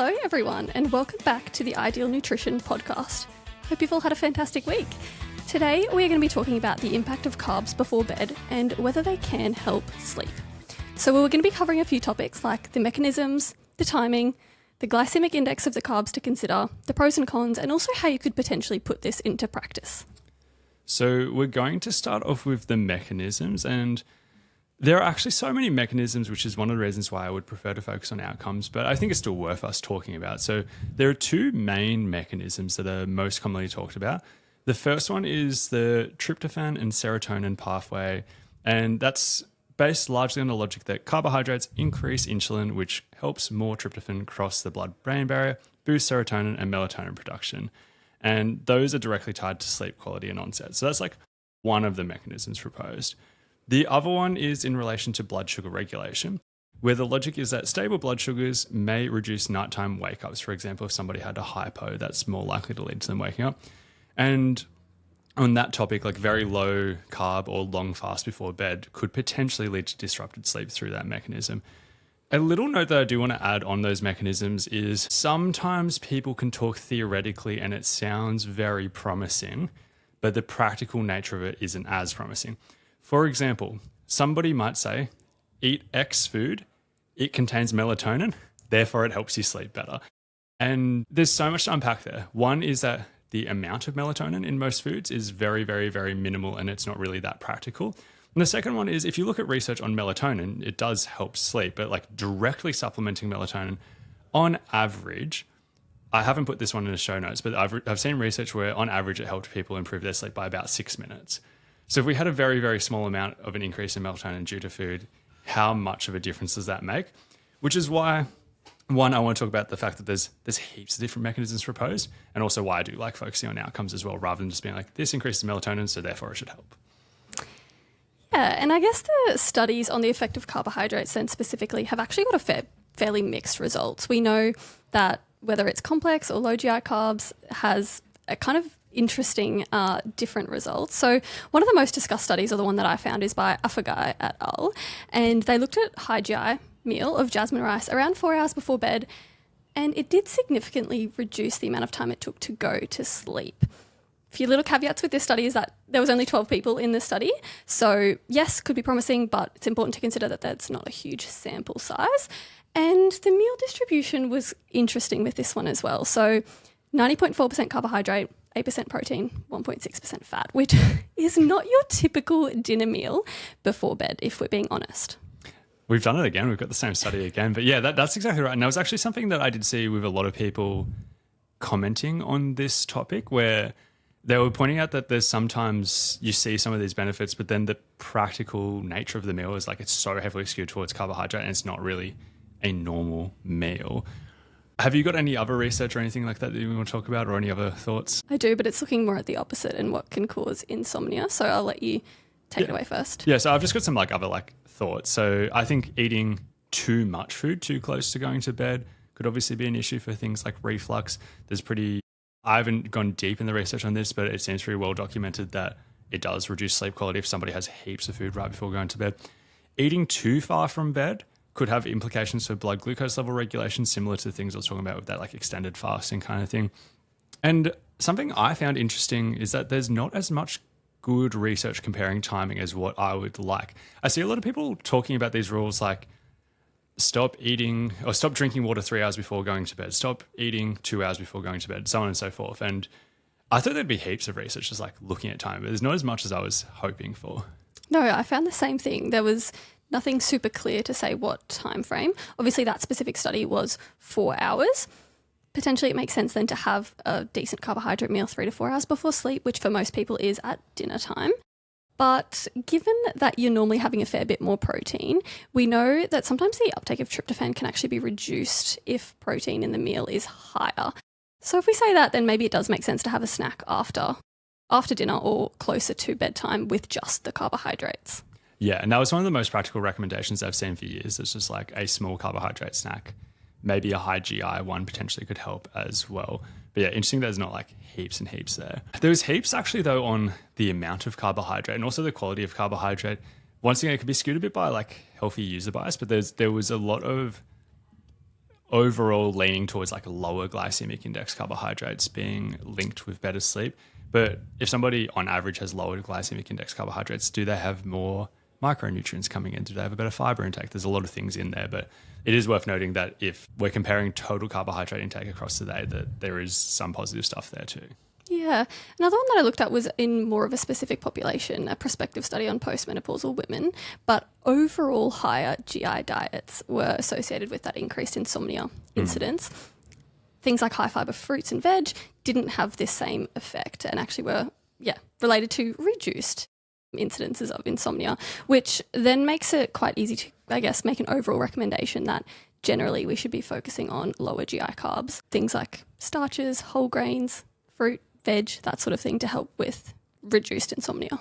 Hello everyone and welcome back to the Ideal Nutrition podcast. Hope you've all had a fantastic week. Today we are going to be talking about the impact of carbs before bed and whether they can help sleep. So we're going to be covering a few topics like the mechanisms, the timing, the glycemic index of the carbs to consider, the pros and cons, and also how you could potentially put this into practice. So we're going to start off with the mechanisms, and there are actually so many mechanisms, which is one of the reasons why I would prefer to focus on outcomes, but I think it's still worth us talking about. So there are two main mechanisms that are most commonly talked about. The first one is the tryptophan and serotonin pathway, and that's based largely on the logic that carbohydrates increase insulin, which helps more tryptophan cross the blood-brain barrier, boost serotonin and melatonin production. And those are directly tied to sleep quality and onset. So that's like one of the mechanisms proposed. The other one is in relation to blood sugar regulation, where the logic is that stable blood sugars may reduce nighttime wake-ups. For example, if somebody had a hypo, that's more likely to lead to them waking up. And on that topic, like very low carb or long fast before bed could potentially lead to disrupted sleep through that mechanism. A little note that I do want to add on those mechanisms is sometimes people can talk theoretically and it sounds very promising, but the practical nature of it isn't as promising. For example, somebody might say, eat X food, it contains melatonin, therefore it helps you sleep better. And there's so much to unpack there. One is that the amount of melatonin in most foods is very, very, very minimal and it's not really that practical. And the second one is if you look at research on melatonin, it does help sleep, but like directly supplementing melatonin on average, I haven't put this one in the show notes, but I've seen research where on average it helped people improve their sleep by about 6 minutes. So if we had a very, very small amount of an increase in melatonin due to food, how much of a difference does that make? Which is why, one, I want to talk about the fact that there's heaps of different mechanisms proposed, and also why I do like focusing on outcomes as well, rather than just being like, this increases melatonin, so therefore it should help. Yeah, and I guess the studies on the effect of carbohydrates then specifically have actually got a fairly mixed results. We know that whether it's complex or low GI carbs has a kind of interesting different results. So one of the most discussed studies, or the one that I found, is by Afagai et al. And they looked at high GI meal of jasmine rice around 4 hours before bed, and it did significantly reduce the amount of time it took to go to sleep. A few little caveats with this study is that there was only 12 people in this study. So yes, could be promising, but it's important to consider that that's not a huge sample size. And the meal distribution was interesting with this one as well. So 90.4% carbohydrate, 8% protein, 1.6% fat, which is not your typical dinner meal before bed, if we're being honest. We've done it again. We've got the same study again. But yeah, that's exactly right. And that was actually something that I did see with a lot of people commenting on this topic, where they were pointing out that there's sometimes you see some of these benefits, but then the practical nature of the meal is like it's so heavily skewed towards carbohydrate and it's not really a normal meal. Have you got any other research or anything like that you want to talk about, or any other thoughts? I do, but it's looking more at the opposite and what can cause insomnia. So I'll let you take it away first. Yeah, so I've just got some other thoughts. So I think eating too much food too close to going to bed could obviously be an issue for things like reflux. I haven't gone deep in the research on this, but it seems pretty well documented that it does reduce sleep quality if somebody has heaps of food right before going to bed. Eating too far from bed could have implications for blood glucose level regulation, similar to the things I was talking about with that extended fasting kind of thing. And something I found interesting is that there's not as much good research comparing timing as what I would like. I see a lot of people talking about these rules like stop drinking water 3 hours before going to bed, stop eating 2 hours before going to bed, so on and so forth. And I thought there'd be heaps of research just looking at time, but there's not as much as I was hoping for. No, I found the same thing. There was nothing super clear to say what time frame. Obviously, that specific study was 4 hours. Potentially, it makes sense then to have a decent carbohydrate meal 3 to 4 hours before sleep, which for most people is at dinner time. But given that you're normally having a fair bit more protein, we know that sometimes the uptake of tryptophan can actually be reduced if protein in the meal is higher. So if we say that, then maybe it does make sense to have a snack after dinner or closer to bedtime with just the carbohydrates. Yeah, and that was one of the most practical recommendations I've seen for years. It's just a small carbohydrate snack. Maybe a high GI one potentially could help as well. But yeah, interesting there's not heaps and heaps there. There's heaps actually though on the amount of carbohydrate and also the quality of carbohydrate. Once again, it could be skewed a bit by healthy user bias, but there was a lot of overall leaning towards like lower glycemic index carbohydrates being linked with better sleep. But if somebody on average has lower glycemic index carbohydrates, do they have more micronutrients coming in? Do they have a better fiber intake? There's a lot of things in there, but it is worth noting that if we're comparing total carbohydrate intake across the day, that there is some positive stuff there too. Yeah. Another one that I looked at was in more of a specific population, a prospective study on postmenopausal women, but overall higher GI diets were associated with that increased insomnia incidence. Things like high fiber fruits and veg didn't have this same effect and actually were, related to reduced incidences of insomnia, which then makes it quite easy to, I guess, make an overall recommendation that generally we should be focusing on lower GI carbs, things like starches, whole grains, fruit, veg, that sort of thing to help with reduced insomnia.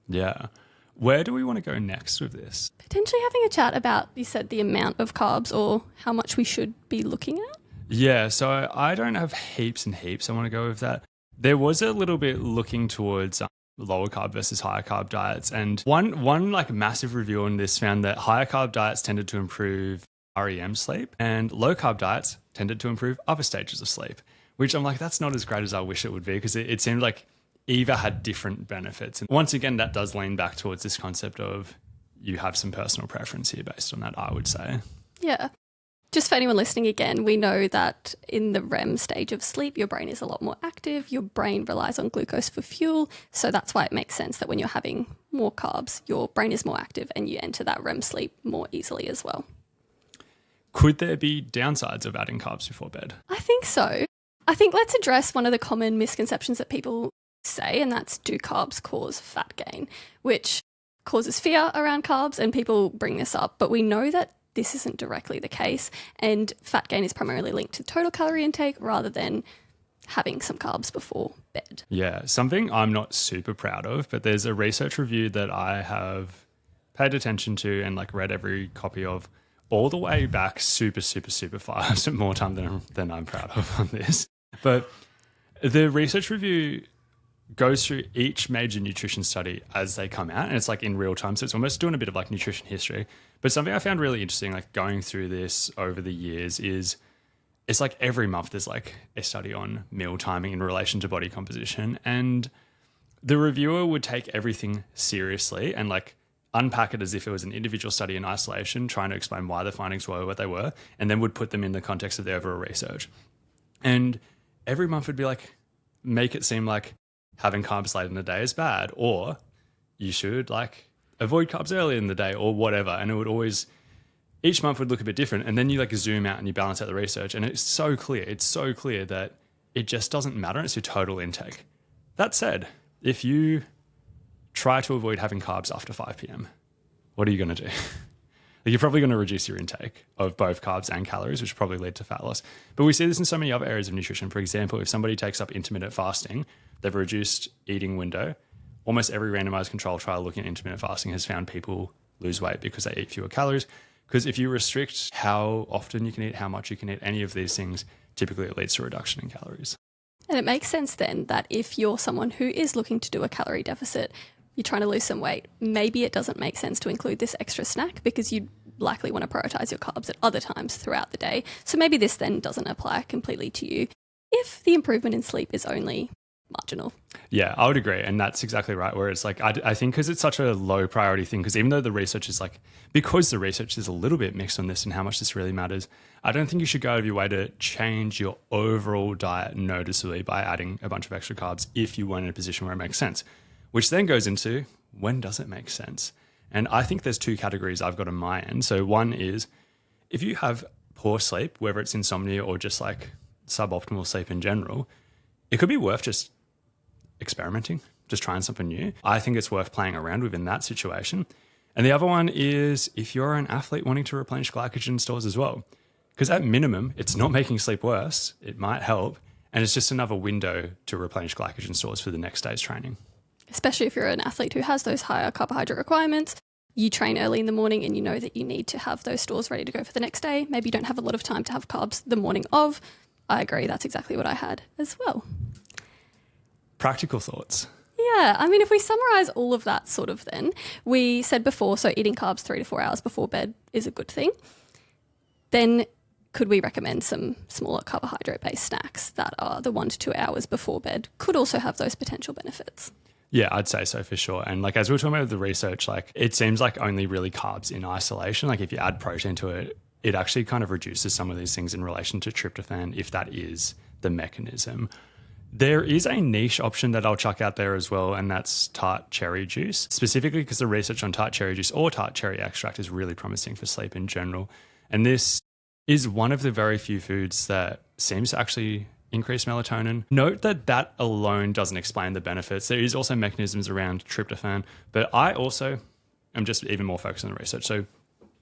Yeah. Where do we want to go next with this? Potentially having a chat about, you said, the amount of carbs or how much we should be looking at. Yeah, so I don't have heaps and heaps I want to go with that. There was a little bit looking towards lower carb versus higher carb diets. And one like massive review on this found that higher carb diets tended to improve REM sleep and low carb diets tended to improve other stages of sleep, which I'm like, that's not as great as I wish it would be, because it seemed like either had different benefits. And once again, that does lean back towards this concept of you have some personal preference here based on that, I would say. Yeah. Just for anyone listening again, we know that in the REM stage of sleep, your brain is a lot more active. Your brain relies on glucose for fuel. So that's why it makes sense that when you're having more carbs, your brain is more active and you enter that REM sleep more easily as well. Could there be downsides of adding carbs before bed? I think so. I think let's address one of the common misconceptions that people say, and that's, do carbs cause fat gain, which causes fear around carbs, and people bring this up. But we know that this isn't directly the case, and fat gain is primarily linked to total calorie intake rather than having some carbs before bed. Yeah, something I'm not super proud of, but there's a research review that I have paid attention to and like read every copy of all the way back super far. I spent more time than I'm proud of on this. But the research review goes through each major nutrition study as they come out, and it's like in real time. So it's almost doing a bit of like nutrition history. But something I found really interesting, like going through this over the years, is it's like every month there's like a study on meal timing in relation to body composition. And the reviewer would take everything seriously and like unpack it as if it was an individual study in isolation, trying to explain why the findings were what they were, and then would put them in the context of the overall research. And every month would be like, make it seem like having carbs late in the day is bad, or you should like avoid carbs early in the day, or whatever. And it would always, each month would look a bit different. And then you like zoom out and you balance out the research, and it's so clear that it just doesn't matter. It's your total intake. That said, if you try to avoid having carbs after 5 p.m, what are you going to do? You're probably going to reduce your intake of both carbs and calories, which will probably lead to fat loss. But we see this in so many other areas of nutrition. For example, if somebody takes up intermittent fasting, they've reduced eating window. Almost every randomized control trial looking at intermittent fasting has found people lose weight because they eat fewer calories. Because if you restrict how often you can eat, how much you can eat, any of these things, typically it leads to a reduction in calories. And it makes sense then that if you're someone who is looking to do a calorie deficit, you're trying to lose some weight, maybe it doesn't make sense to include this extra snack because you likely want to prioritize your carbs at other times throughout the day. So maybe this then doesn't apply completely to you if the improvement in sleep is only marginal. Yeah, I would agree. And that's exactly right. Where it's like, I think because it's such a low priority thing, because even though the research is like, because the research is a little bit mixed on this and how much this really matters, I don't think you should go out of your way to change your overall diet noticeably by adding a bunch of extra carbs if you weren't in a position where it makes sense. Which then goes into, when does it make sense? And I think there's two categories I've got on my end. So one is, if you have poor sleep, whether it's insomnia or just like suboptimal sleep in general, it could be worth just experimenting, just trying something new. I think it's worth playing around within that situation. And the other one is if you're an athlete wanting to replenish glycogen stores as well. Because at minimum, it's not making sleep worse. It might help. And it's just another window to replenish glycogen stores for the next day's training. Especially if you're an athlete who has those higher carbohydrate requirements, you train early in the morning and you know that you need to have those stores ready to go for the next day. Maybe you don't have a lot of time to have carbs the morning of. I agree. That's exactly what I had as well. Practical thoughts. Yeah. I mean, if we summarize all of that sort of then, we said before, so eating carbs 3 to 4 hours before bed is a good thing. Then could we recommend some smaller carbohydrate-based snacks that are the 1 to 2 hours before bed could also have those potential benefits? Yeah, I'd say so for sure. And like as we were talking about the research, like it seems like only really carbs in isolation, like if you add protein to it, it actually kind of reduces some of these things in relation to tryptophan if that is the mechanism. There is a niche option that I'll chuck out there as well, and that's tart cherry juice, specifically because the research on tart cherry juice or tart cherry extract is really promising for sleep in general. And this is one of the very few foods that seems to actually increase melatonin. Note that that alone doesn't explain the benefits. There is also mechanisms around tryptophan, but I also am just even more focused on the research. So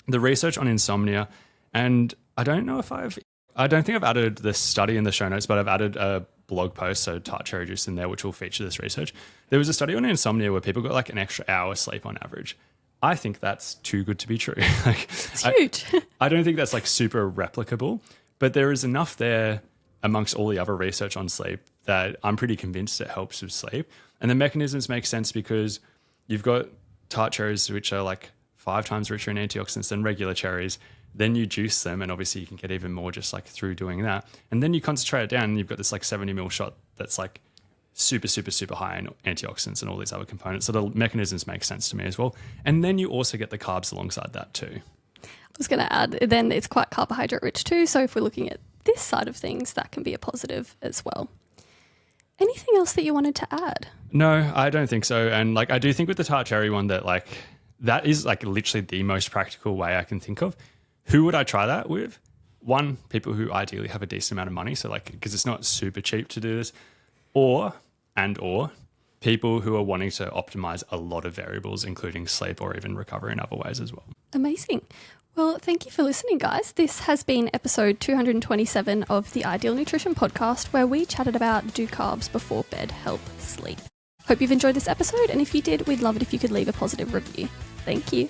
the research on insomnia, and I don't think I've added the study in the show notes, but I've added a blog post, so tart cherry juice in there, which will feature this research. There was a study on insomnia where people got like an extra hour sleep on average. I think that's too good to be true. It's huge. I don't think that's like super replicable, but there is enough there amongst all the other research on sleep that I'm pretty convinced it helps with sleep. And the mechanisms make sense because you've got tart cherries, which are like 5 times richer in antioxidants than regular cherries. Then you juice them, and obviously you can get even more just like through doing that. And then you concentrate it down, and you've got this like 70 ml shot that's like super, super, super high in antioxidants and all these other components. So the mechanisms make sense to me as well. And then you also get the carbs alongside that too. I was going to add, then it's quite carbohydrate rich too. So if we're looking at this side of things, that can be a positive as well. Anything else that you wanted to add? No, I don't think so. And like I do think with the tart cherry one that like that is like literally the most practical way I can think of. Who would I try that with? One, people who ideally have a decent amount of money. So like, because it's not super cheap to do this. Or people who are wanting to optimize a lot of variables, including sleep or even recovery in other ways as well. Amazing. Well, thank you for listening, guys. This has been episode 227 of the Ideal Nutrition Podcast, where we chatted about do carbs before bed help sleep. Hope you've enjoyed this episode, and if you did, we'd love it if you could leave a positive review. Thank you.